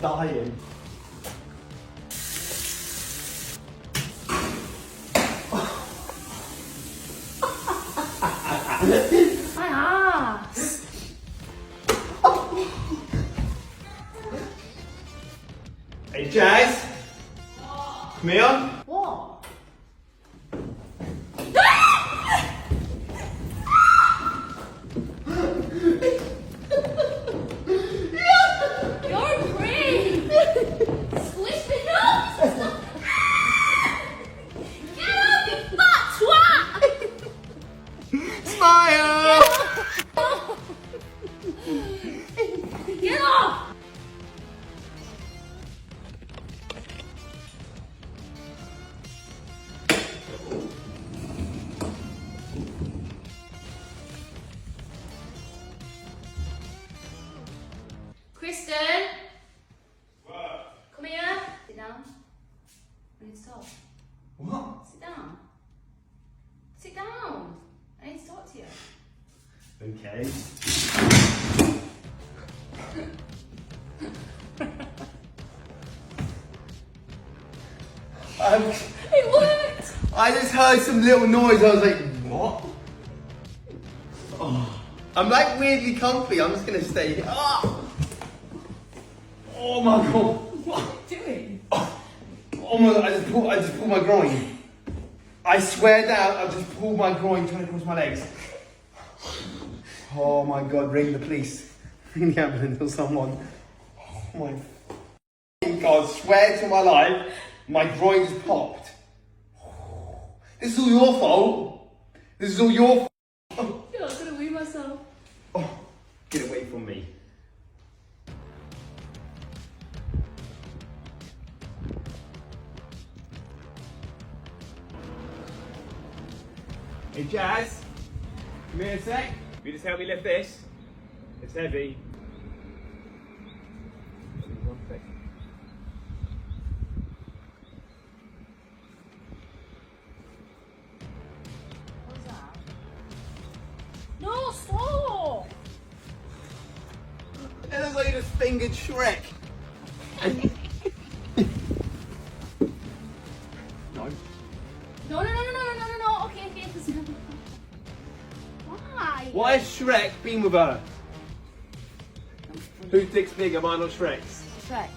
dying. My ass. Hey Jazz, come here. What? You're brave. Squish the nose. Get up, you fat twat. Smile. Get off. Kristen. What? Come here. Sit down. I need to talk. What? Sit down. Sit down. I need to talk to you. Okay. It worked. I just heard some little noise. I was like, what? Oh. I'm like weirdly comfy. I'm just gonna stay here. Oh, oh my god. What are you doing? Oh my god, I just pulled my groin. I swear down, I just pulled my groin, turned across my legs. Oh my god, ring the police. Ring the ambulance or someone. Oh my god, swear to my life, my groin just popped. This is all your fault. This is all your fault. You're not gonna wee myself. Oh, get away from me. Hey Jazz, come here a sec. Will you just help me lift this? It's heavy. One sec. What's that? No, stop! It looks like you just fingered Shrek. No. No. Okay. Why? Why has Shrek been with her? Whose dick's bigger, mine or Shrek's? Shrek.